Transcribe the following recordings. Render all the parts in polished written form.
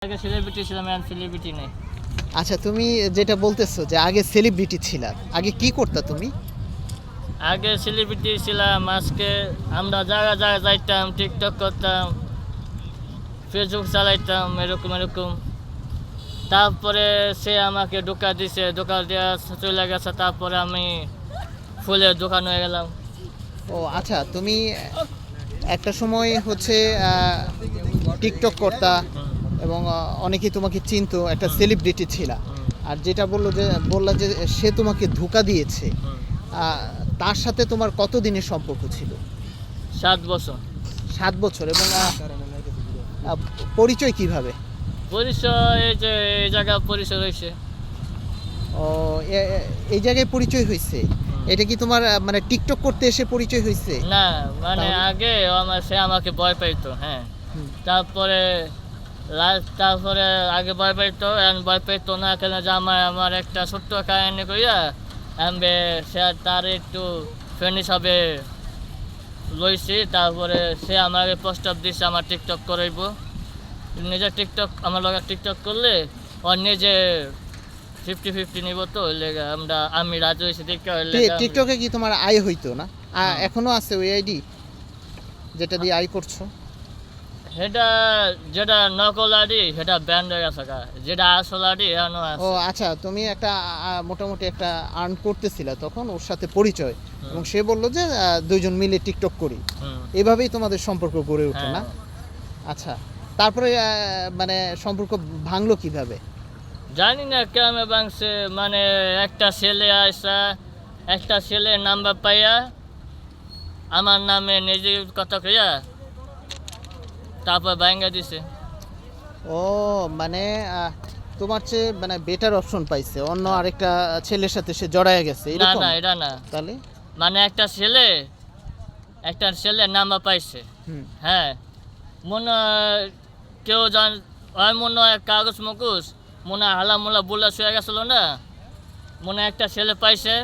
আগে সেলিব্রিটি ছিলাম, এখন সেলিব্রিটি নেই। আচ্ছা, তুমি যেটা বলতেছো যে আগে সেলিব্রিটি ছিলা, আগে কি করতা তুমি? আগে সেলিব্রিটি ছিলাম, আজকে আমরা জায়গা জায়গায় যাইতাম, টিকটক করতাম, ফেসবুক চালাইতাম, এরকম এরকম। তারপরে সে আমাকে ধোঁকা দিছে, ধোঁকা দেওয়া চলে গেছে, তারপরে আমি ফুলের দোকান হয়ে গেলাম। ও আচ্ছা, তুমি একটা সময় হচ্ছে টিকটক করতা এবং অনেকেই তোমাকে চিনতো, একটা সেলিব্রিটি ছিলা। আর যেটা বললা যে সে তোমাকে ধোঁকা দিয়েছে, তার সাথে তোমার কত দিনের সম্পর্ক ছিল? 7 বছর। 7 বছর। এবং পরিচয় কিভাবে? পরিচয় এই যে এই জায়গায় পরিচয় হয়েছে। ও, এই জায়গায় পরিচয় হয়েছে। এটা কি তোমার মানে টিকটক করতে এসে পরিচয় হয়েছে? না, মানে তাহলে? আগে সে আমাকে ভয় পাইতো, হ্যাঁ। হুম। তারপরে তারপরে আগে ভয় পাইতো, এখন ভয় পাইতো না, কেন যে আমার একটা ছোট্ট কাহিনী কইয়া আমি সে তার একটু ফ্রেন্ড হিসাবে লইছি। তারপরে সে আমাকে প্রস্তাব দিচ্ছে আমার টিকটক করাইব। নিজে টিকটক আমার লগে টিকটক করলে ওর নিজে 50-50 নিব, তো ওই লেগে আমি রাজি হয়েছি। টিকটকে কি তোমার আয় হইতো না? এখনো আছে ওই আইডি যেটা দিয়ে আয় করছো? সেটা যেটা নকল আডি সেটা ব্যান্ড হয়ে গেছে, যেটা আসল আডি এখনো ও আছে। আচ্ছা, তুমি একটা মোটামুটি একটা আর্ন করতেছিলা, তখন ওর সাথে পরিচয়, এবং সে বললো যে দুইজন মিলে টিকটক করি। হুম। এভাবেই তোমাদের সম্পর্ক গড়ে ওঠে, না? হ্যাঁ। আচ্ছা, তারপরে মানে সম্পর্ক ভাঙলো কিভাবে? জানি না কেমন ভাঙছে, মানে একটা ছেলে আসা, একটা ছেলে নাম্বার পাইয়া আমার নামে নিজে কথা কইয়া তারপর ভাঙ্গা দিছে। ও মানে তোমার চেয়ে মানে বেটার অপশন পাইছে, অন্য আরেকটা ছেলের সাথে সে জড়ায় গেছে, না এরকম? না, এটা না। তাহলে? মানে একটা ছেলে নাম্বার পাইছে, হুম। হ্যাঁ। মনে হয় কেউ মনে হয় কাগজ মকুস মনে হয় হালামোলা বুলা শুয়ে গেছিল না, মনে হয় একটা ছেলে পাইছে।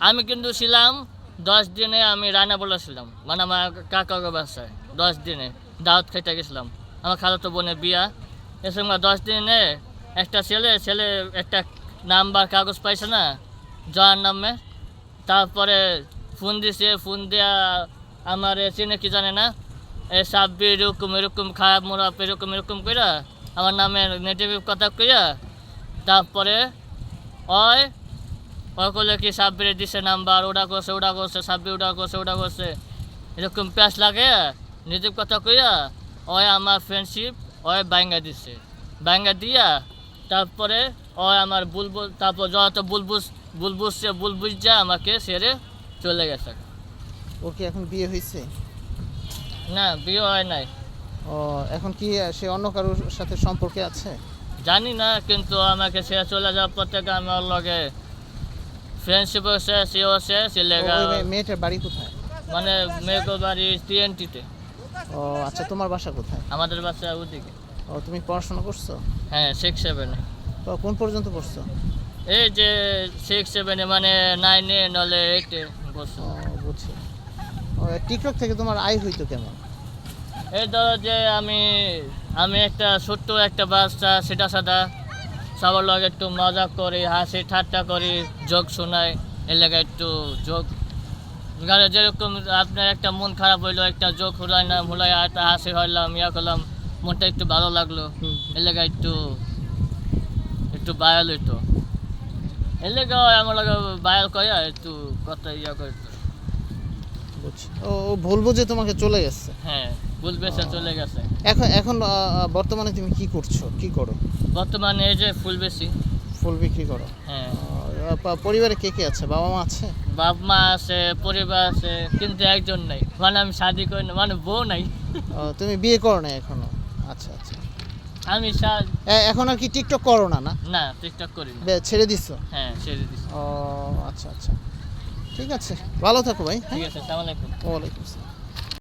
আমি কিন্তু ছিলাম 10 দিনে, আমি রান্না বলেছিলাম, মানে আমার কাকার বাসায় 10 দিনে দাওয়াত খাইতে গেছিলাম। আমার খালাতো বোনের বিয়া, এ সময় 10 দিনে একটা ছেলে একটা নাম্বার কাগজ পাইছে না, জয়ার নামে। তারপরে ফোন দিছে, ফোন দেওয়া আমার চিনে কি জানে না, সাব্বির এরকম এরকম খারাপ মোরাপ এরকম এরকম কইরা আমার নামে নেগেটিভ কথা কইয়া তারপরে ওই করলে কি সাব্বিরে দিছে নাম্বার, ওটা করছে সাব্বির ওটা করছে এরকম প্যাস লাগে নেগেটিভ কথা কইয়া আমার ফ্রেন্ডশিপ বাইঙ্গা দিছে। বাইঙ্গা দিয়া তারপরে আমার বুলবুল, তারপর যত বুলবুল যা আমাকে সেরে চলে গেছে। ওর কি এখন বিয়ে হয়েছে? না, বিয়ে হয় নাই। ও, এখন কি সে অন্য কারোর সাথে সম্পর্কে আছে? জানি না, কিন্তু আমাকে সে চলে যাওয়ার পর থেকে আমি ওর লগে ফ্রেন্ডশিপ হচ্ছে, সেও আছে ছেলেগা। ওই মেয়েটার বাড়ি কোথায়? মানে মেয়েকে বাড়ি TNT-তে। ও আচ্ছা, তোমার বাসা কোথায়? আমাদের বাসা ওদিকে। ও, তুমি পড়াশোনা করছো? হ্যাঁ, 6-7-এ। তো কোন পর্যন্ত পড়ছো? এই যে 6-7-এ, মানে 9-এ নলে 8-এ বসে। ও বুঝছি। ও, টিকটক থেকে তোমার আয় হইতো কেমন? এই ধরো যে আমি একটা ছোট্ট একটা বাচ্চা, সেটা সাদা সবার লগে একটু মজা করি, হাসি ঠাট্টা করি, যোগ শোনাই, এর লাগে একটু যোগ। যেরকম আপনার একটা মন খারাপ হইলো, একটা যোগ হুলাই একটা হাসি হইলাম, করলাম, মনটা একটু ভালো লাগলো, এর লাগে একটু বায়াল হইতো। এর লেগে আমার লাগে বায়াল কয়া একটু কথা করতো। বুঝছি। ও ভুল বুঝে তোমাকে চলে গেছে? হ্যাঁ, বুঝবে সে চলে গেছে। এখন বর্তমানে তুমি কি করো? বর্তমানে এই যে ফুল বেশি। ফুল বিক্রি করো? হ্যাঁ। পরিবারে কে কে আছে? বাবা মা আছে? বাপ মা আছে, পরিবার আছে, কিন্তু একজন নাই, মানে আমি শাদি করি না, মানে বউ নাই। তুমি বিয়ে করো না এখনো? আচ্ছা আচ্ছা। আমি এখন আর কি টিকটক করো না? না, টিকটক করি না। ছেড়ে দিছো? হ্যাঁ, ছেড়ে দিছি। ও আচ্ছা আচ্ছা, ঠিক আছে, ভালো থাকো ভাই। ঠিক আছে, আসসালামু আলাইকুম। ওয়ালাইকুম আসসালাম।